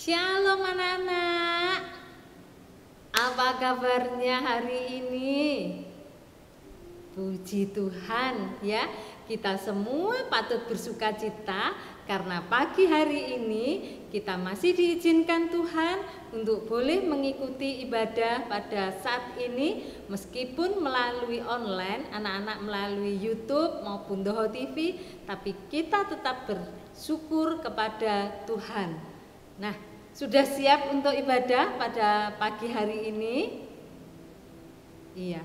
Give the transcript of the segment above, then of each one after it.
Shalom anak-anak, apa kabarnya hari ini? Puji Tuhan ya, kita semua patut bersuka cita karena pagi hari ini kita masih diizinkan Tuhan untuk boleh mengikuti ibadah pada saat ini. Meskipun melalui online, anak-anak melalui YouTube maupun Doho TV, tapi kita tetap bersyukur kepada Tuhan. Nah, sudah siap untuk ibadah pada pagi hari ini? Iya,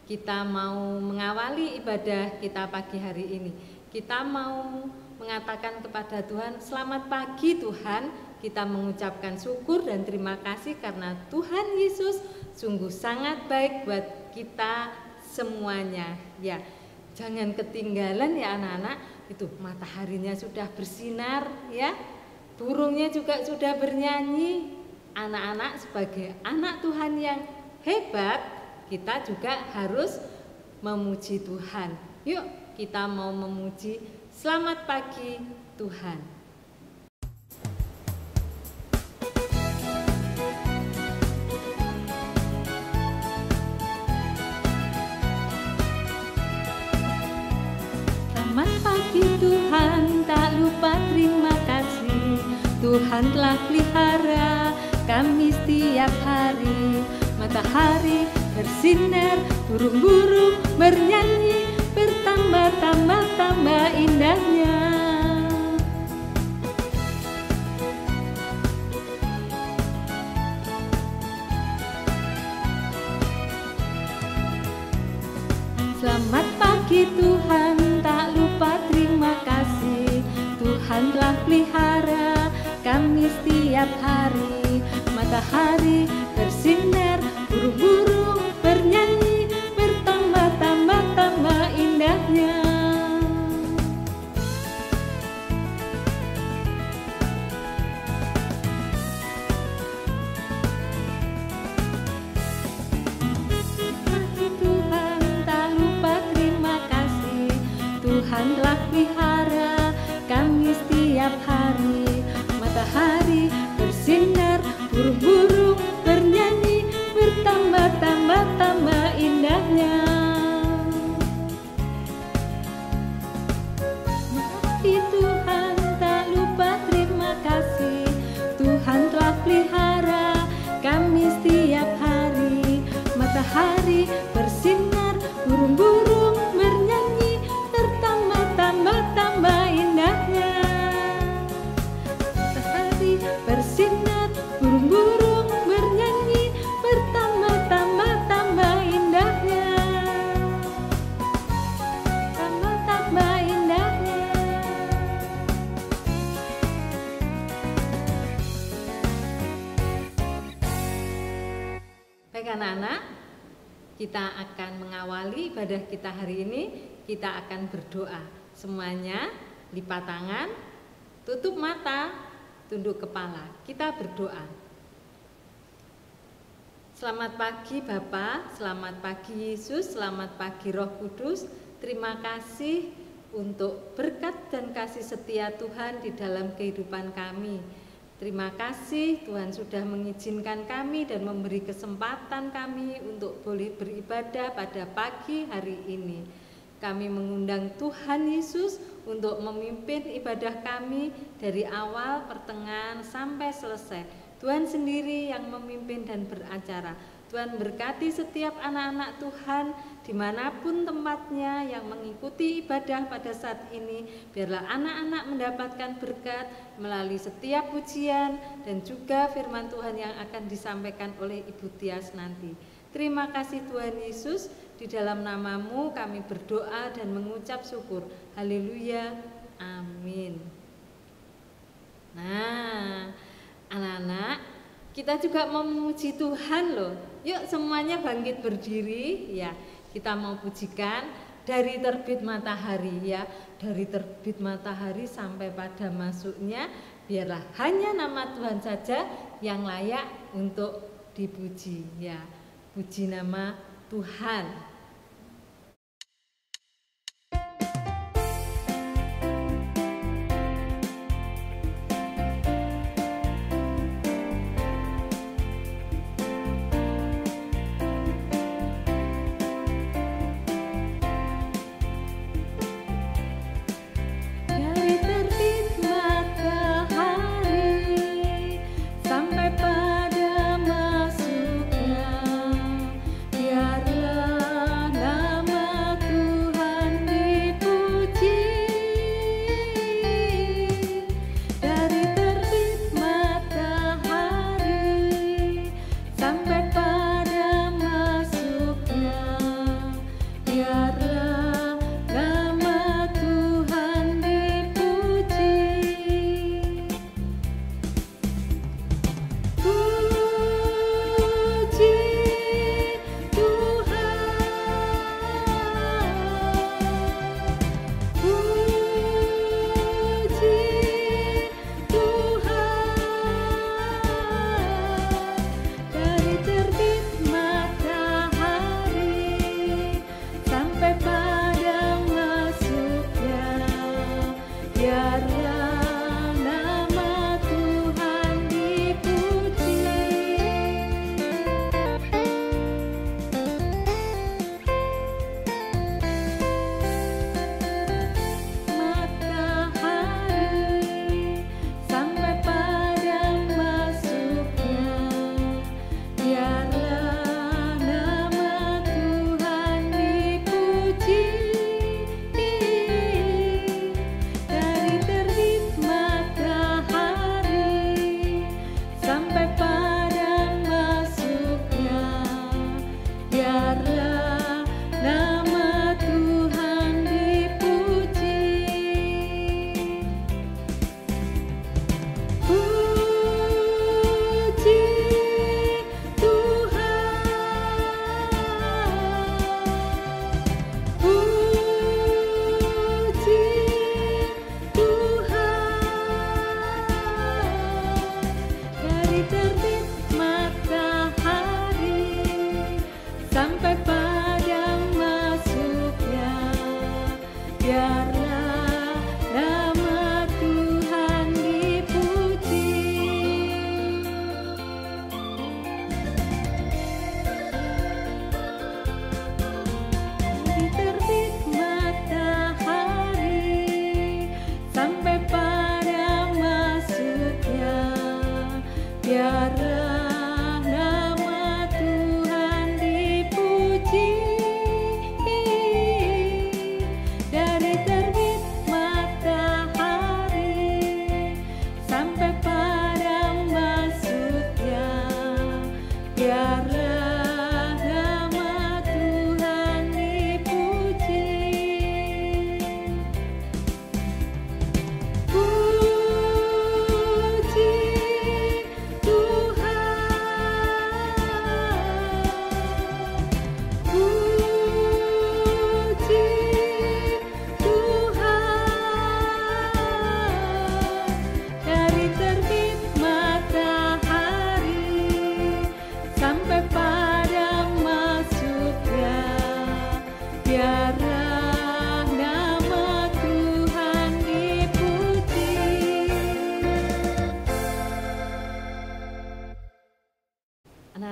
kita mau mengawali ibadah kita pagi hari ini. Kita mau mengatakan kepada Tuhan, selamat pagi Tuhan. Kita mengucapkan syukur dan terima kasih karena Tuhan Yesus sungguh sangat baik buat kita semuanya. Ya, jangan ketinggalan ya anak-anak, itu mataharinya sudah bersinar ya. Burungnya juga sudah bernyanyi. Anak-anak sebagai anak Tuhan yang hebat, kita juga harus memuji Tuhan. Yuk kita mau memuji. Selamat pagi Tuhan. Selamat pagi Tuhan, tak lupa terima kasih. Tuhan telah pelihara kami setiap hari. Matahari bersinar, burung-burung bernyanyi, bertambah-tambah indahnya. Selamat pagi Tuhan, tak lupa terima kasih. Tuhan telah pelihara kami setiap hari. Matahari bersinar, burung-burung bernyanyi, bertambah-tambah indahnya. Tuhan tak lupa terima kasih. Tuhan telah pelihara kami setiap hari. Matahari bersinar, burung-burung bernyanyi, bertambah-tambah indahnya. Mati Tuhan tak lupa terima kasih. Tuhan telah pelihara kami setiap hari. Matahari bersinar, burung-burung bernyanyi, bertambah-tambah indahnya. Bersinar, burung-burung bernyanyi, bertambah-tambah indahnya. Tambah indahnya. Baik anak-anak, kita akan mengawali ibadah kita hari ini. Kita akan berdoa. Semuanya lipat tangan, tutup mata, tunduk kepala, kita berdoa. Selamat pagi Bapa, selamat pagi Yesus, selamat pagi Roh Kudus. Terima kasih untuk berkat dan kasih setia Tuhan di dalam kehidupan kami. Terima kasih Tuhan sudah mengizinkan kami dan memberi kesempatan kami untuk boleh beribadah pada pagi hari ini. Kami mengundang Tuhan Yesus untuk memimpin ibadah kami dari awal, pertengahan, sampai selesai. Tuhan sendiri yang memimpin dan beracara. Tuhan berkati setiap anak-anak Tuhan dimanapun tempatnya yang mengikuti ibadah pada saat ini. Biarlah anak-anak mendapatkan berkat melalui setiap pujian dan juga firman Tuhan yang akan disampaikan oleh Ibu Tias nanti. Terima kasih Tuhan Yesus. Di dalam namamu kami berdoa dan mengucap syukur. Haleluya. Amin. Nah, anak-anak, kita juga mau memuji Tuhan loh. Yuk semuanya bangkit berdiri ya. Kita mau pujikan dari terbit matahari ya. Dari terbit matahari sampai pada masuknya. Biarlah hanya nama Tuhan saja yang layak untuk dipuji ya. Puji nama Tuhan.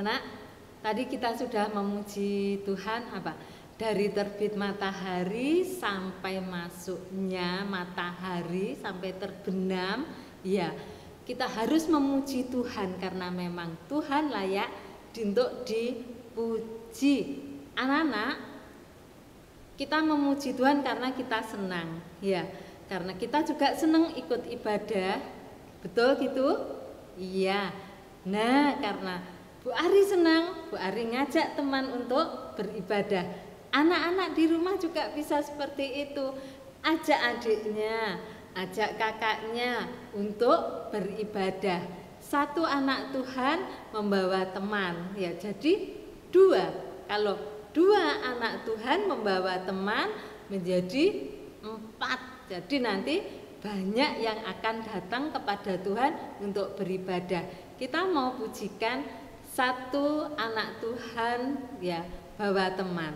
Anak-anak, tadi kita sudah memuji Tuhan apa? Dari terbit matahari sampai masuknya matahari sampai terbenam, ya kita harus memuji Tuhan karena memang Tuhan layak untuk dipuji. Anak-anak, kita memuji Tuhan karena kita senang, ya. Karena kita juga senang ikut ibadah, betul gitu? Iya. Nah, karena Bu Ari senang, Bu Ari ngajak teman untuk beribadah. Anak-anak di rumah juga bisa seperti itu. Ajak adiknya, ajak kakaknya untuk beribadah. Satu anak Tuhan membawa teman, ya. Jadi dua. Kalau dua anak Tuhan membawa teman menjadi 4. Jadi nanti banyak yang akan datang kepada Tuhan untuk beribadah. Kita mau pujikan satu anak Tuhan, ya, bawa teman.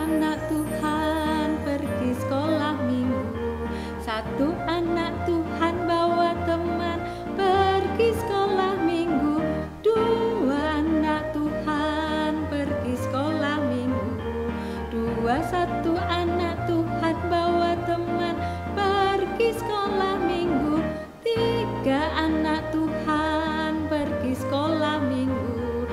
Anak Tuhan pergi sekolah minggu, satu anak Tuhan bawa teman pergi sekolah minggu, dua anak Tuhan pergi sekolah minggu, satu anak Tuhan bawa teman pergi sekolah minggu, tiga anak Tuhan pergi sekolah minggu,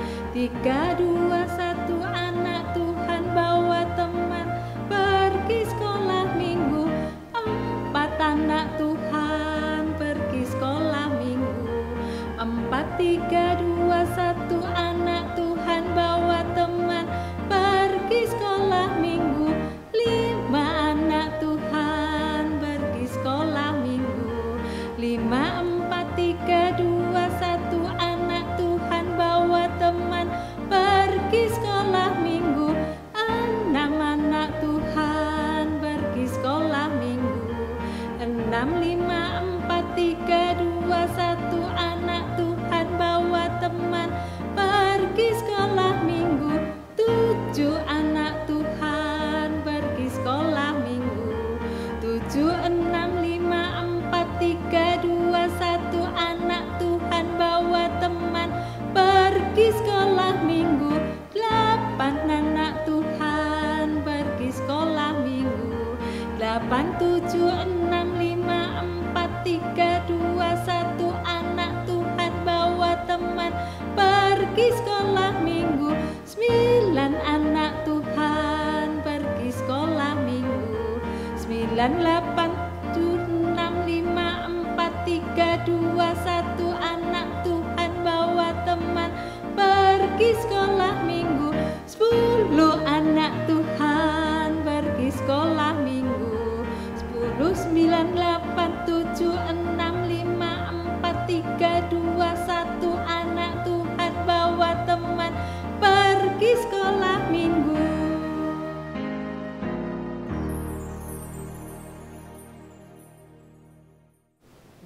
satu anak Tuhan bawa teman pergi sekolah minggu, empat anak Tuhan pergi sekolah minggu, satu anak Tuhan bawa teman pergi sekolah minggu, lima anak Tuhan pergi sekolah minggu, satu anak Tuhan bawa teman pergi sekolah minggu, enam anak Tuhan pergi sekolah minggu, satu anak Tuhan bawa teman pergi sekolah minggu, tujuh anak Tuhan pergi sekolah minggu, satu anak Tuhan bawa teman pergi sekolah minggu, delapan anak Tuhan pergi sekolah minggu, satu anak Tuhan bawa teman pergi sekolah minggu, sembilan anak Tuhan pergi sekolah minggu, satu anak Tuhan bawa teman pergi sekolah minggu, 10 anak Tuhan pergi sekolah minggu, satu anak Tuhan bawa teman pergi sekolah minggu.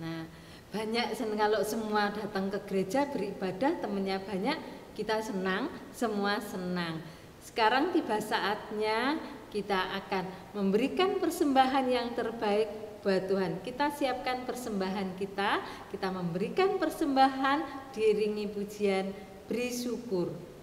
Nah, banyak kalau semua datang ke gereja beribadah, temennya banyak, kita senang, semua senang. Sekarang tiba saatnya kita akan memberikan persembahan yang terbaik buat Tuhan. Kita siapkan persembahan kita memberikan persembahan diiringi pujian, beri syukur.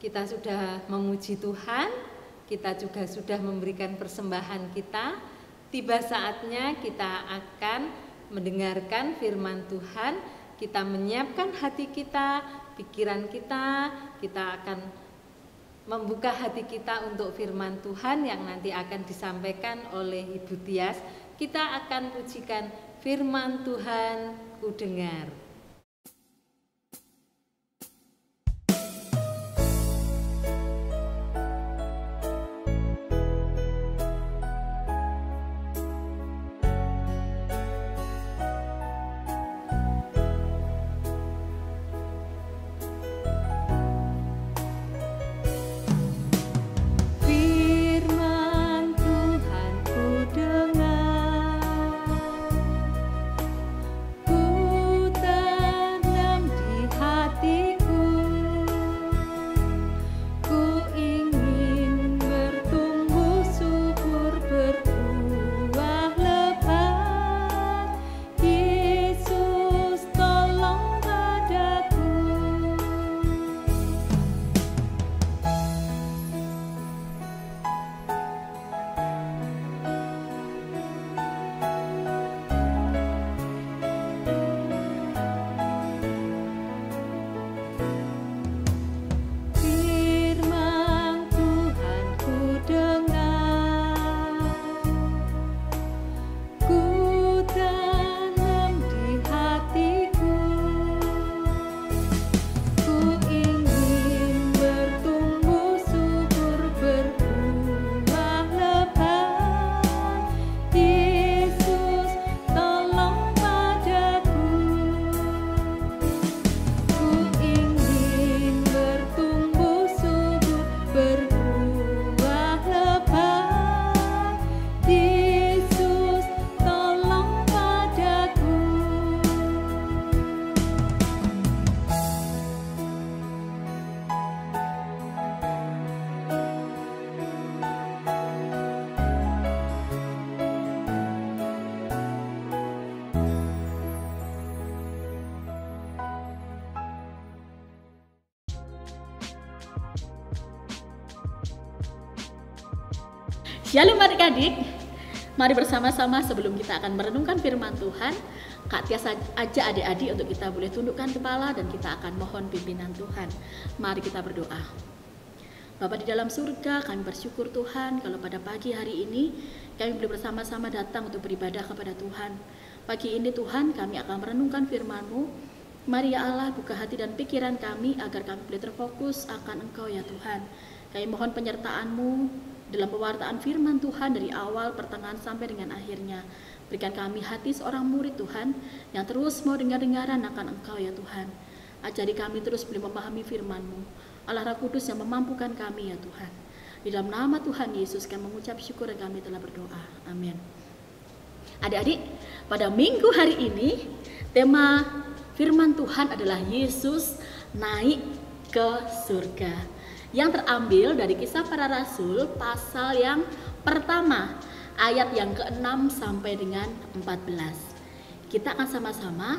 Kita sudah memuji Tuhan, kita juga sudah memberikan persembahan kita. Tiba saatnya kita akan mendengarkan firman Tuhan. kita menyiapkan hati kita, pikiran kita, kita akan membuka hati kita untuk firman Tuhan yang nanti akan disampaikan oleh Ibu Tias. Kita akan pujikan firman Tuhan, ku dengar. Shalom adik-adik, mari bersama-sama sebelum kita akan merenungkan firman Tuhan, Kak Tias ajak adik-adik untuk kita boleh tundukkan kepala dan kita akan mohon pimpinan Tuhan. Mari kita berdoa. Bapa di dalam surga, kami bersyukur Tuhan kalau pada pagi hari ini kami boleh bersama-sama datang untuk beribadah kepada Tuhan. Pagi ini Tuhan kami akan merenungkan firman-Mu. Mari ya Allah buka hati dan pikiran kami agar kami boleh terfokus akan Engkau ya Tuhan. Kami mohon penyertaan-Mu dalam pewartaan firman Tuhan dari awal, pertengahan sampai dengan akhirnya. Berikan kami hati seorang murid Tuhan yang terus mau dengar-dengaran akan Engkau ya Tuhan. Ajari kami terus boleh memahami firman-Mu. Allah Roh Kudus yang memampukan kami ya Tuhan. Di dalam nama Tuhan Yesus kami mengucap syukur dan kami telah berdoa. Amin. Adik-adik, pada minggu hari ini tema firman Tuhan adalah Yesus naik ke surga, yang terambil dari Kisah Para Rasul pasal yang pertama, ayat yang ke-6 sampai dengan 14. Kita akan sama-sama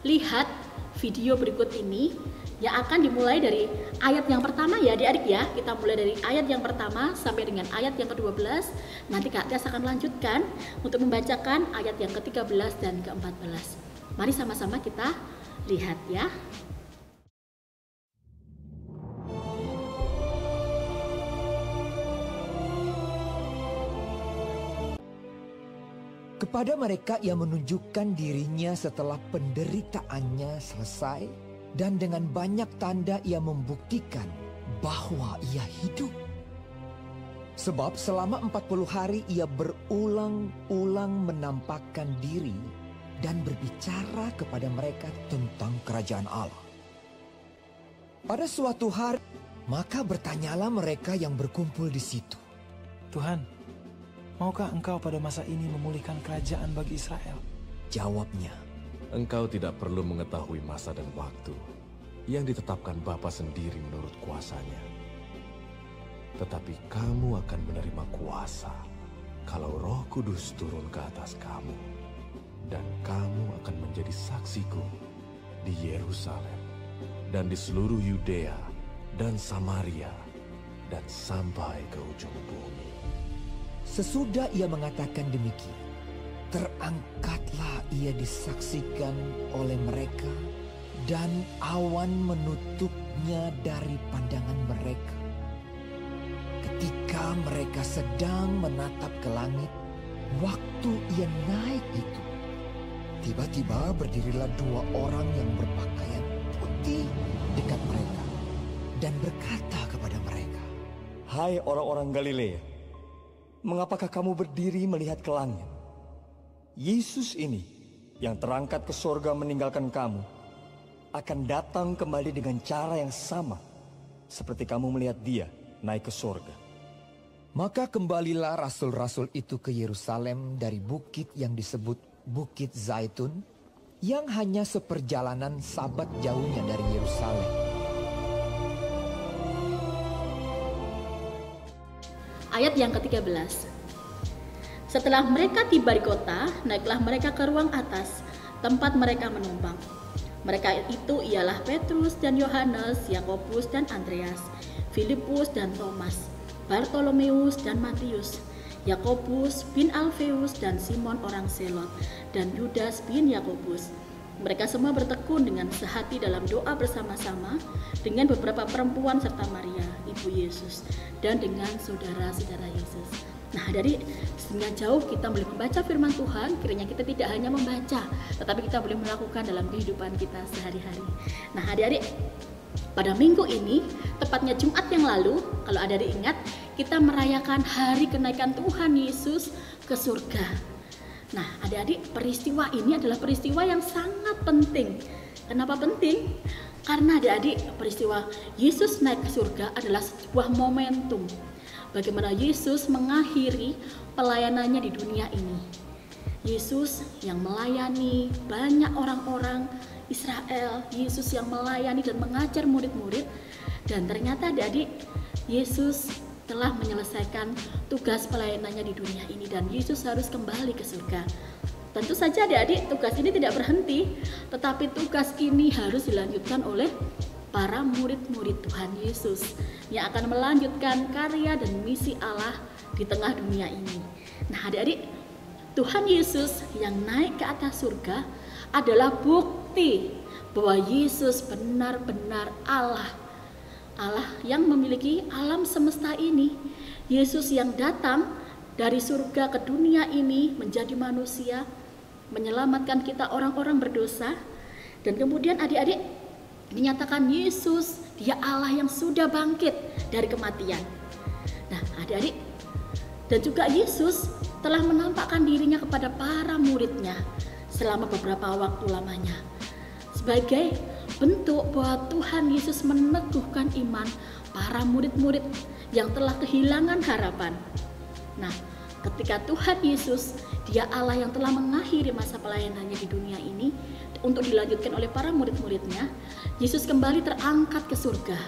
lihat video berikut ini yang akan dimulai dari ayat yang pertama ya adik-adik ya. Kita mulai dari ayat yang pertama sampai dengan ayat yang ke-12. Nanti Kak Tias akan lanjutkan untuk membacakan ayat yang ke-13 dan ke-14. Mari sama-sama kita lihat ya. Kepada mereka ia menunjukkan dirinya setelah penderitaannya selesai, dan dengan banyak tanda ia membuktikan bahwa ia hidup. Sebab selama 40 hari ia berulang-ulang menampakkan diri dan berbicara kepada mereka tentang kerajaan Allah. Pada suatu hari, maka bertanyalah mereka yang berkumpul di situ, Tuhan, maukah Engkau pada masa ini memulihkan kerajaan bagi Israel? Jawabnya, Engkau tidak perlu mengetahui masa dan waktu yang ditetapkan Bapa sendiri menurut kuasanya. Tetapi kamu akan menerima kuasa kalau Roh Kudus turun ke atas kamu. Dan kamu akan menjadi saksiku di Yerusalem dan di seluruh Yudea dan Samaria dan sampai ke ujung bumi. sesudah ia mengatakan demikian, terangkatlah ia disaksikan oleh mereka, dan awan menutupnya dari pandangan mereka. Ketika mereka sedang menatap ke langit, waktu ia naik itu, tiba-tiba berdirilah 2 orang yang berpakaian putih dekat mereka dan berkata kepada mereka, "Hai orang-orang Galilea, mengapakah kamu berdiri melihat ke langit? Yesus ini yang terangkat ke sorga meninggalkan kamu akan datang kembali dengan cara yang sama seperti kamu melihat dia naik ke sorga." Maka kembalilah rasul-rasul itu ke Yerusalem dari bukit yang disebut Bukit Zaitun, yang hanya seperjalanan sabat jauhnya dari Yerusalem. Ayat yang ke-13. Setelah mereka tiba di kota, naiklah mereka ke ruang atas, tempat mereka menumpang. Mereka itu ialah Petrus dan Yohanes, Yakobus dan Andreas, Filipus dan Thomas, Bartolomeus dan Matius, Yakobus bin Alfeus dan Simon orang Selot, dan Yudas bin Yakobus. Mereka semua bertekun dengan sehati dalam doa bersama-sama dengan beberapa perempuan serta Maria, ibu Yesus, dan dengan saudara-saudara Yesus. Nah, dari setengah jauh kita boleh membaca firman Tuhan, kiranya kita tidak hanya membaca, tetapi kita boleh melakukan dalam kehidupan kita sehari-hari. Nah, adik-adik, pada minggu ini, tepatnya Jumat yang lalu, kalau adik-adik ingat, kita merayakan hari kenaikan Tuhan Yesus ke surga. Nah, adik-adik, peristiwa ini adalah peristiwa yang sangat penting. Kenapa penting? Karena adik-adik, peristiwa Yesus naik ke surga adalah sebuah momentum bagaimana Yesus mengakhiri pelayanannya di dunia ini. Yesus yang melayani banyak orang-orang Israel, Yesus yang melayani dan mengajar murid-murid, dan ternyata adik-adik, Yesus telah menyelesaikan tugas pelayanannya di dunia ini dan Yesus harus kembali ke surga. Tentu saja adik-adik, tugas ini tidak berhenti, tetapi tugas ini harus dilanjutkan oleh para murid-murid Tuhan Yesus yang akan melanjutkan karya dan misi Allah di tengah dunia ini. Nah, adik-adik, Tuhan Yesus yang naik ke atas surga adalah bukti bahwa Yesus benar-benar Allah yang memiliki alam semesta ini. Yesus yang datang dari surga ke dunia ini menjadi manusia, menyelamatkan kita orang-orang berdosa. Dan kemudian adik-adik, dinyatakan Yesus, dia Allah yang sudah bangkit dari kematian. Nah, adik-adik, dan juga Yesus telah menampakkan dirinya kepada para muridnya selama beberapa waktu lamanya, sebagai bentuk bahwa Tuhan Yesus meneguhkan iman para murid-murid yang telah kehilangan harapan. Nah, ketika Tuhan Yesus, dia Allah yang telah mengakhiri masa pelayanannya di dunia ini untuk dilanjutkan oleh para murid-muridnya, Yesus kembali terangkat ke surga.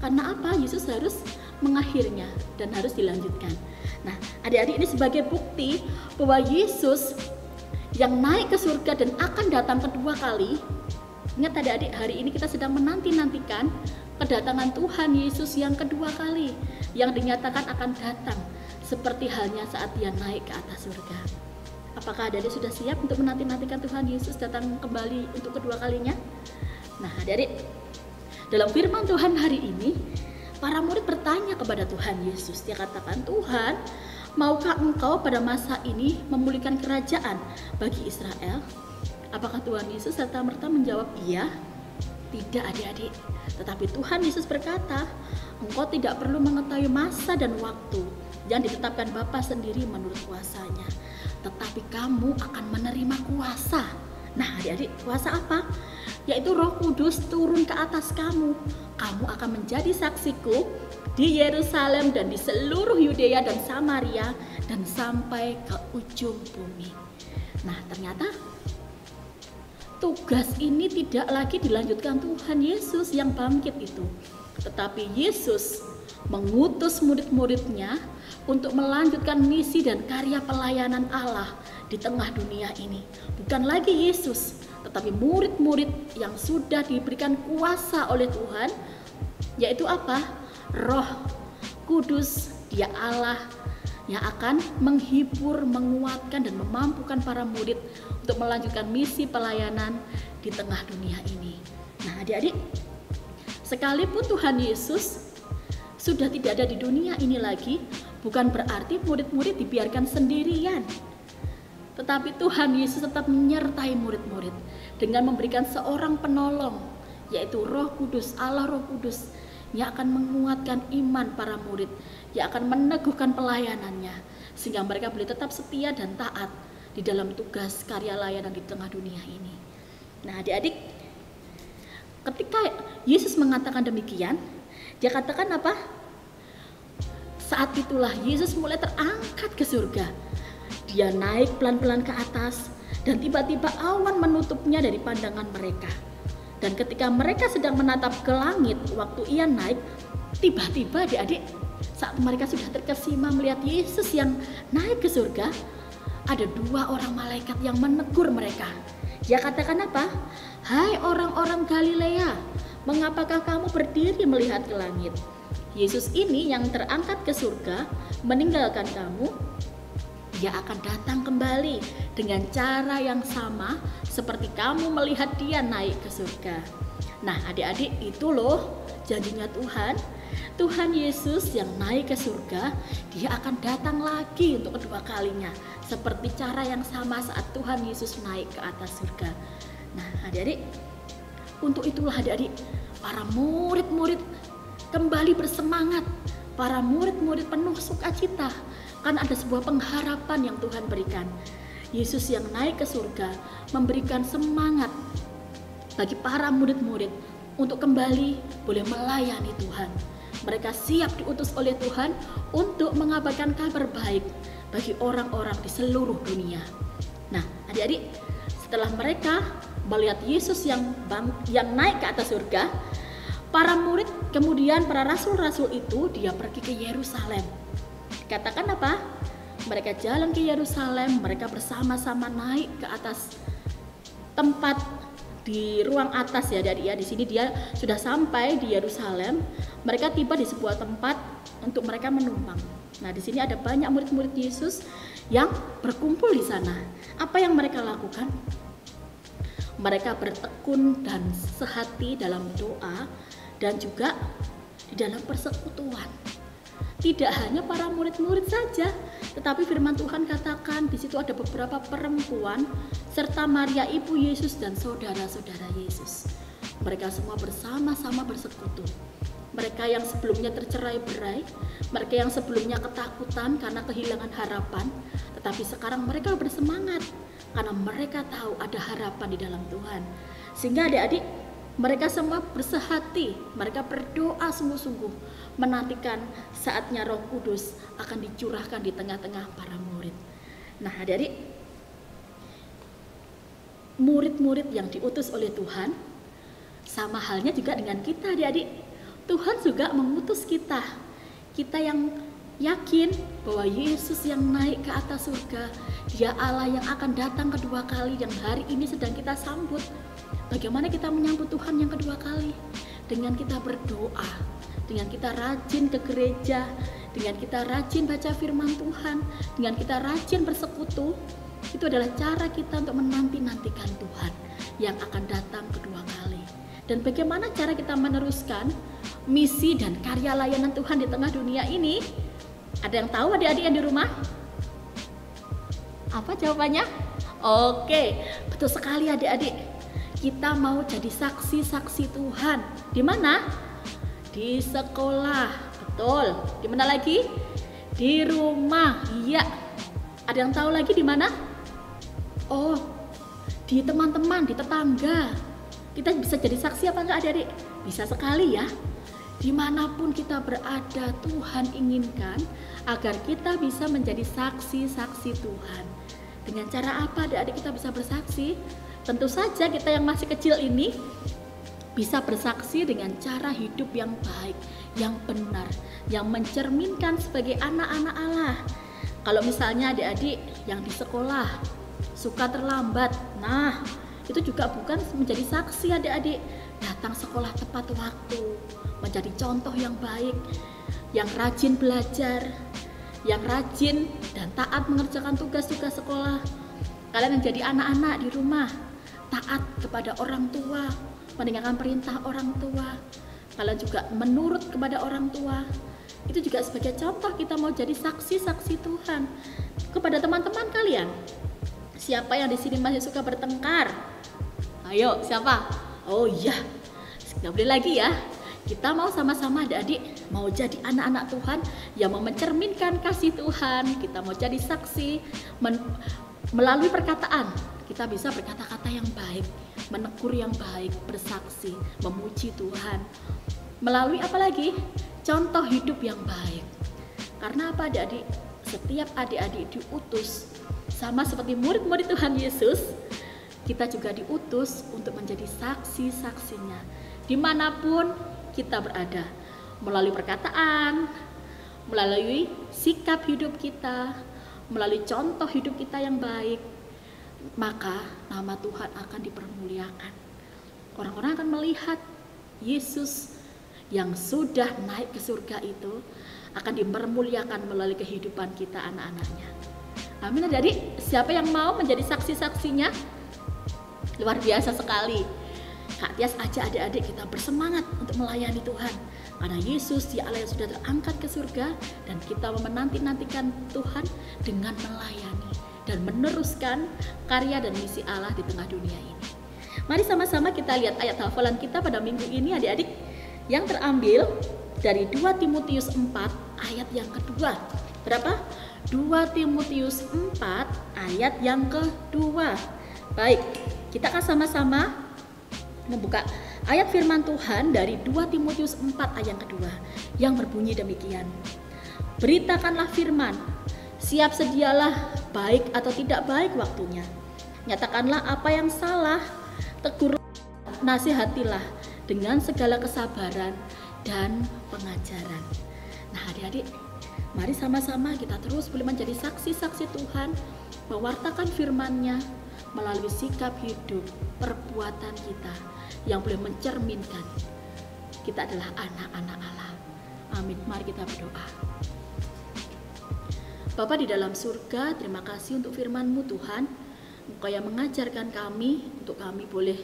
Karena apa? Yesus harus mengakhirinya dan harus dilanjutkan. Nah, adik-adik, ini sebagai bukti bahwa Yesus yang naik ke surga dan akan datang kedua kali. Ingat adik-adik, hari ini kita sedang menanti-nantikan kedatangan Tuhan Yesus yang kedua kali, yang dinyatakan akan datang seperti halnya saat dia naik ke atas surga. Apakah adik-adik sudah siap untuk menanti-nantikan Tuhan Yesus datang kembali untuk kedua kalinya? Nah, adik-adik, dalam firman Tuhan hari ini, para murid bertanya kepada Tuhan Yesus. Dia katakan, "Tuhan, maukah Engkau pada masa ini memulihkan kerajaan bagi Israel?" Apakah Tuhan Yesus serta-merta menjawab iya? Tidak, adik-adik. Tetapi Tuhan Yesus berkata, "Engkau tidak perlu mengetahui masa dan waktu yang ditetapkan Bapa sendiri menurut kuasanya, tetapi kamu akan menerima kuasa." Nah, adik-adik, kuasa apa? Yaitu Roh Kudus turun ke atas kamu. Kamu akan menjadi saksiku di Yerusalem dan di seluruh Yudea dan Samaria dan sampai ke ujung bumi. Nah, ternyata tugas ini tidak lagi dilanjutkan Tuhan Yesus yang bangkit itu, tetapi Yesus mengutus murid-muridnya untuk melanjutkan misi dan karya pelayanan Allah di tengah dunia ini. Bukan lagi Yesus, tetapi murid-murid yang sudah diberikan kuasa oleh Tuhan, yaitu apa? Roh Kudus, dia Allah yang akan menghibur, menguatkan, dan memampukan para murid untuk melanjutkan misi pelayanan di tengah dunia ini. Nah adik-adik, sekalipun Tuhan Yesus sudah tidak ada di dunia ini lagi, bukan berarti murid-murid dibiarkan sendirian. Tetapi Tuhan Yesus tetap menyertai murid-murid dengan memberikan seorang penolong, yaitu Roh Kudus, Allah Roh Kudus, yang akan menguatkan iman para murid, yang akan meneguhkan pelayanannya, sehingga mereka boleh tetap setia dan taat di dalam tugas karya layanan di tengah dunia ini. Nah adik-adik, ketika Yesus mengatakan demikian, dia katakan apa? Saat itulah Yesus mulai terangkat ke surga. Dia naik pelan-pelan ke atas, dan tiba-tiba awan menutupnya dari pandangan mereka. Dan ketika mereka sedang menatap ke langit waktu ia naik, tiba-tiba adik-adik, saat mereka sudah terkesima melihat Yesus yang naik ke surga, ada dua orang malaikat yang menegur mereka. Dia katakan apa? Hai orang-orang Galilea, mengapakah kamu berdiri melihat ke langit? Yesus ini yang terangkat ke surga meninggalkan kamu. Dia akan datang kembali dengan cara yang sama seperti kamu melihat dia naik ke surga. Nah adik-adik, itu loh janjinya Tuhan. Tuhan Yesus yang naik ke surga, dia akan datang lagi untuk kedua kalinya, seperti cara yang sama saat Tuhan Yesus naik ke atas surga. Nah adik-adik, untuk itulah adik-adik, para murid-murid kembali bersemangat. Para murid-murid penuh sukacita karena ada sebuah pengharapan yang Tuhan berikan. Yesus yang naik ke surga memberikan semangat bagi para murid-murid untuk kembali boleh melayani Tuhan. Mereka siap diutus oleh Tuhan untuk mengabarkan kabar baik bagi orang-orang di seluruh dunia. Nah adik-adik, setelah mereka melihat Yesus yang naik ke atas surga, para murid kemudian para rasul-rasul itu dia pergi ke Yerusalem. Katakan apa? Mereka jalan ke Yerusalem, mereka bersama-sama naik ke atas tempat di ruang atas ya Adik ya. Di sini dia sudah sampai di Yerusalem. Mereka tiba di sebuah tempat untuk mereka menumpang. Nah, di sini ada banyak murid-murid Yesus yang berkumpul di sana. Apa yang mereka lakukan? Mereka bertekun dan sehati dalam doa dan juga di dalam persekutuan. Tidak hanya para murid-murid saja, tetapi firman Tuhan katakan di situ ada beberapa perempuan serta Maria ibu Yesus dan saudara-saudara Yesus. Mereka semua bersama-sama bersekutu. Mereka yang sebelumnya tercerai-berai, mereka yang sebelumnya ketakutan karena kehilangan harapan, tetapi sekarang mereka bersemangat karena mereka tahu ada harapan di dalam Tuhan. Sehingga adik-adik, mereka semua bersehati, mereka berdoa sungguh-sungguh menantikan saatnya Roh Kudus akan dicurahkan di tengah-tengah para murid. Nah adik-adik, murid-murid yang diutus oleh Tuhan sama halnya juga dengan kita adik-adik. Tuhan juga mengutus kita yang yakin bahwa Yesus yang naik ke atas surga, dia Allah yang akan datang kedua kali yang hari ini sedang kita sambut. Bagaimana kita menyambut Tuhan yang kedua kali? Dengan kita berdoa, dengan kita rajin ke gereja, dengan kita rajin baca firman Tuhan, dengan kita rajin bersekutu. Itu adalah cara kita untuk menanti-nantikan Tuhan yang akan datang kedua kali. Dan bagaimana cara kita meneruskan misi dan karya layanan Tuhan di tengah dunia ini? Ada yang tahu adik-adik yang di rumah? Apa jawabannya? Oke, betul sekali adik-adik. Kita mau jadi saksi-saksi Tuhan. Di mana? Di sekolah. Betul. Di mana lagi? Di rumah. Iya. Ada yang tahu lagi di mana? Oh, di teman-teman, di tetangga. Kita bisa jadi saksi apa enggak adik-adik? Bisa sekali ya. Dimanapun kita berada, Tuhan inginkan agar kita bisa menjadi saksi-saksi Tuhan. Dengan cara apa adik-adik kita bisa bersaksi? Tentu saja kita yang masih kecil ini bisa bersaksi dengan cara hidup yang baik, yang benar, yang mencerminkan sebagai anak-anak Allah. Kalau misalnya adik-adik yang di sekolah suka terlambat, nah itu juga bukan menjadi saksi adik-adik. Datang sekolah tepat waktu, menjadi contoh yang baik, yang rajin belajar, yang rajin dan taat mengerjakan tugas-tugas sekolah. Kalian yang jadi anak-anak di rumah, taat kepada orang tua, mendengarkan perintah orang tua. Kalian juga menurut kepada orang tua. Itu juga sebagai contoh kita mau jadi saksi-saksi Tuhan kepada teman-teman kalian. Siapa yang di sini masih suka bertengkar? Ayo, siapa? Oh iya, nggak boleh lagi ya. Kita mau sama-sama adik-adik mau jadi anak-anak Tuhan yang mau mencerminkan kasih Tuhan. Kita mau jadi saksi melalui perkataan. Kita bisa berkata-kata yang baik, menegur yang baik, bersaksi, memuji Tuhan. Melalui apa lagi? Contoh hidup yang baik. Karena apa adik-adik? Setiap adik-adik diutus sama seperti murid-murid Tuhan Yesus, kita juga diutus untuk menjadi saksi-saksinya dimanapun kita berada, melalui perkataan, melalui sikap hidup kita, melalui contoh hidup kita yang baik, maka nama Tuhan akan dipermuliakan. Orang-orang akan melihat Yesus yang sudah naik ke surga itu akan dipermuliakan melalui kehidupan kita anak-anaknya. Amin adik-adik. Siapa yang mau menjadi saksi-saksinya? Luar biasa sekali. Kak Tias ajak adik-adik kita bersemangat untuk melayani Tuhan. Karena Yesus Dia Allah yang sudah terangkat ke surga, dan kita menanti-nantikan Tuhan dengan melayani dan meneruskan karya dan misi Allah di tengah dunia ini. Mari sama-sama kita lihat ayat hafalan kita pada minggu ini adik-adik, yang terambil dari 2 Timotius 4 ayat yang kedua. Berapa? 2 Timotius 4 ayat yang kedua. Baik, kita akan sama-sama membuka ayat firman Tuhan dari 2 Timotius 4 ayat yang kedua yang berbunyi demikian. Beritakanlah firman, siap sedialah baik atau tidak baik waktunya. Nyatakanlah apa yang salah, tegurlah, nasihatilah dengan segala kesabaran dan pengajaran. Nah adik-adik, mari sama-sama kita terus boleh menjadi saksi-saksi Tuhan, mewartakan firman-Nya melalui sikap hidup, perbuatan kita yang boleh mencerminkan kita adalah anak-anak Allah. Amin. Mari kita berdoa. Bapa di dalam surga, terima kasih untuk firman-Mu Tuhan. Engkau yang mengajarkan kami untuk kami boleh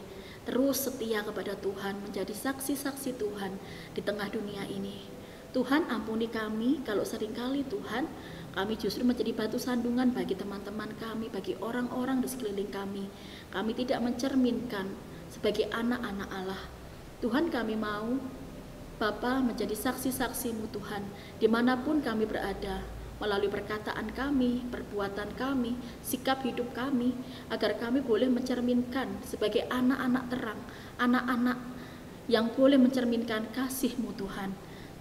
terus setia kepada Tuhan, menjadi saksi-saksi Tuhan di tengah dunia ini. Tuhan ampuni kami kalau seringkali Tuhan kami justru menjadi batu sandungan bagi teman-teman kami, bagi orang-orang di sekeliling kami. Kami tidak mencerminkan sebagai anak-anak Allah. Tuhan kami mau Bapa menjadi saksi-saksi-Mu Tuhan dimanapun kami berada, melalui perkataan kami, perbuatan kami, sikap hidup kami, agar kami boleh mencerminkan sebagai anak-anak terang, anak-anak yang boleh mencerminkan kasih-Mu Tuhan.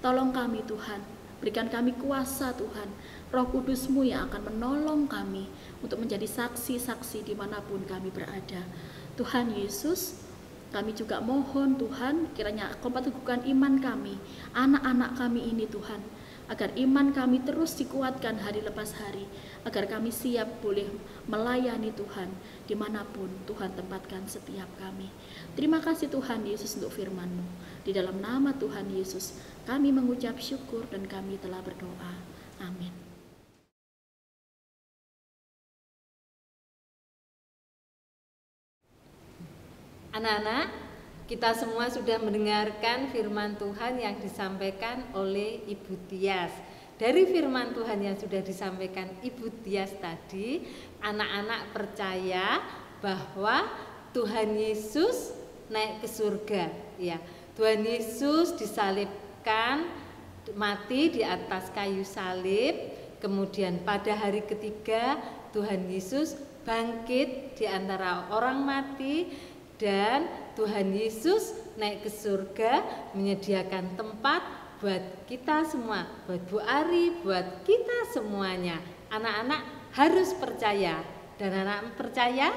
Tolong kami Tuhan, berikan kami kuasa Tuhan, Roh Kudus-Mu yang akan menolong kami untuk menjadi saksi-saksi dimanapun kami berada. Tuhan Yesus, kami juga mohon Tuhan, kiranya Kau teguhkan iman kami, anak-anak kami ini Tuhan, agar iman kami terus dikuatkan hari lepas hari, agar kami siap boleh melayani Tuhan dimanapun Tuhan tempatkan setiap kami. Terima kasih Tuhan Yesus untuk firman-Mu. Di dalam nama Tuhan Yesus kami mengucap syukur dan kami telah berdoa. Amin. Anak-anak, kita semua sudah mendengarkan firman Tuhan yang disampaikan oleh Ibu Tias. Dari firman Tuhan yang sudah disampaikan Ibu Tias tadi, anak-anak percaya bahwa Tuhan Yesus naik ke surga. Ya, Tuhan Yesus disalibkan, mati di atas kayu salib. Kemudian pada hari ketiga Tuhan Yesus bangkit di antara orang mati. Dan Tuhan Yesus naik ke surga, menyediakan tempat buat kita semua, buat Bu Ari, buat kita semuanya. Anak-anak harus percaya, dan anak percaya,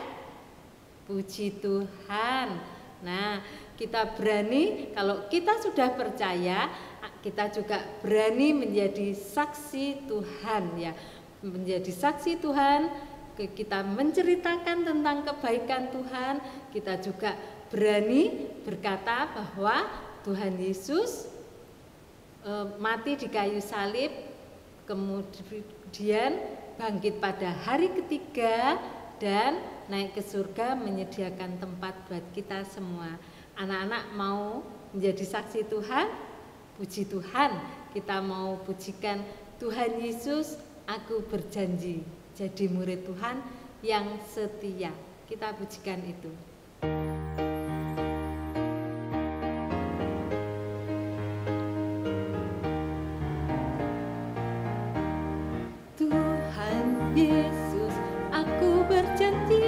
puji Tuhan. Nah, kita berani, kalau kita sudah percaya, kita juga berani menjadi saksi Tuhan ya, menjadi saksi Tuhan. Kita menceritakan tentang kebaikan Tuhan, kita juga berani berkata bahwa Tuhan Yesus mati di kayu salib, kemudian bangkit pada hari ketiga dan naik ke surga menyediakan tempat buat kita semua. Anak-anak mau menjadi saksi Tuhan? Puji Tuhan, kita mau pujikan Tuhan Yesus, aku berjanji jadi murid Tuhan yang setia. Kita pujikan itu. Tuhan Yesus, aku berjanji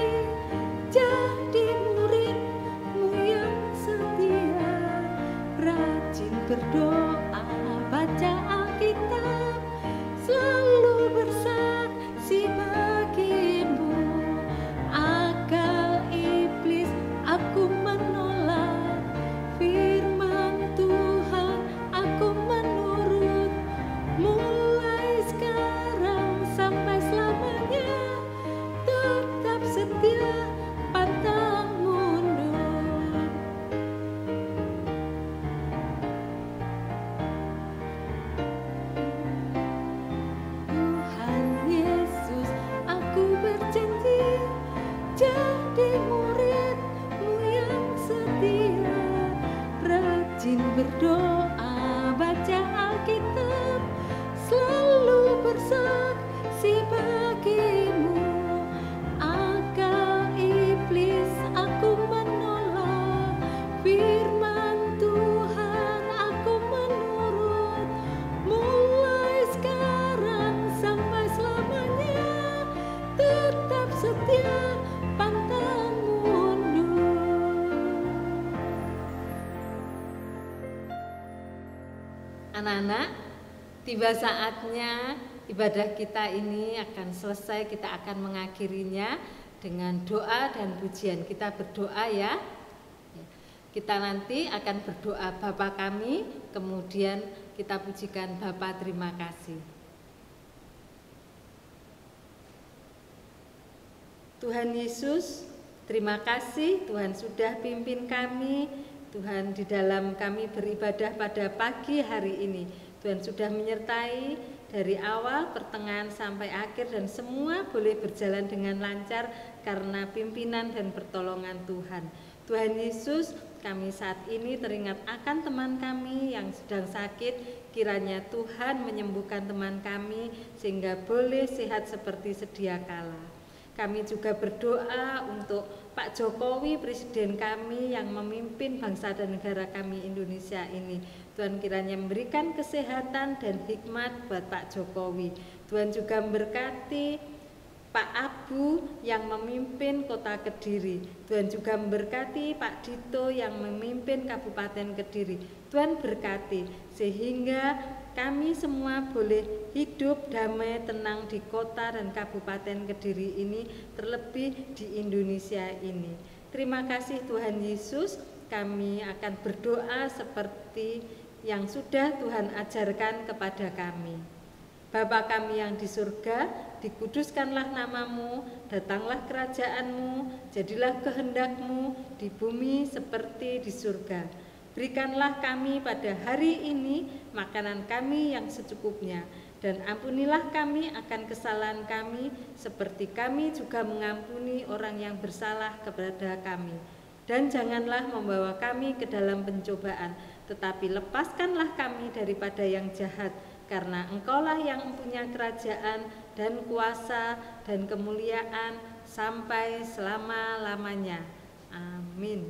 jadi murid-Mu yang setia, rajin berdoa, baca Alkitab, selalu bersaksi bagi-Mu. Akal iblis aku menolak, firman Tuhan aku menurut, mulai sekarang sampai selamanya, tetap setia, pantang mundur. Tuhan Yesus, aku berjanji jadi murid-Mu yang setia, rajin berdoa, baca Alkitab, selalu bersaksi bagi-Mu. Akal iblis aku menolak, firman Tuhan aku menurut, mulai sekarang sampai selamanya, tetap setia, pantang mundur. Anak-anak, tiba saatnya ibadah kita ini akan selesai. Kita akan mengakhirinya dengan doa dan pujian. Kita berdoa ya. Kita nanti akan berdoa Bapa kami, kemudian kita pujikan Bapa terima kasih. Tuhan Yesus, terima kasih Tuhan sudah pimpin kami. Tuhan di dalam kami beribadah pada pagi hari ini. Tuhan sudah menyertai dari awal, pertengahan sampai akhir, dan semua boleh berjalan dengan lancar karena pimpinan dan pertolongan Tuhan. Tuhan Yesus, kami saat ini teringat akan teman kami yang sedang sakit. Kiranya Tuhan menyembuhkan teman kami sehingga boleh sehat seperti sedia kala. Kami juga berdoa untuk Pak Jokowi, Presiden kami yang memimpin bangsa dan negara kami Indonesia ini. Tuhan kiranya memberikan kesehatan dan hikmat buat Pak Jokowi. Tuhan juga memberkati Pak Abu yang memimpin Kota Kediri. Tuhan juga memberkati Pak Dito yang memimpin Kabupaten Kediri. Tuhan berkati sehingga kami semua boleh hidup damai tenang di kota dan Kabupaten Kediri ini, terlebih di Indonesia ini. Terima kasih Tuhan Yesus, kami akan berdoa seperti yang sudah Tuhan ajarkan kepada kami. Bapa kami yang di surga, dikuduskanlah namamu, datanglah kerajaanmu, jadilah kehendak-Mu di bumi seperti di surga. Berikanlah kami pada hari ini makanan kami yang secukupnya, dan ampunilah kami akan kesalahan kami, seperti kami juga mengampuni orang yang bersalah kepada kami. Dan janganlah membawa kami ke dalam pencobaan, tetapi lepaskanlah kami daripada yang jahat, karena Engkaulah yang mempunyai kerajaan dan kuasa dan kemuliaan sampai selama-lamanya. Amin.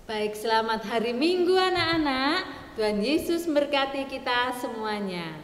Baik, selamat hari Minggu anak-anak. Tuhan Yesus memberkati kita semuanya.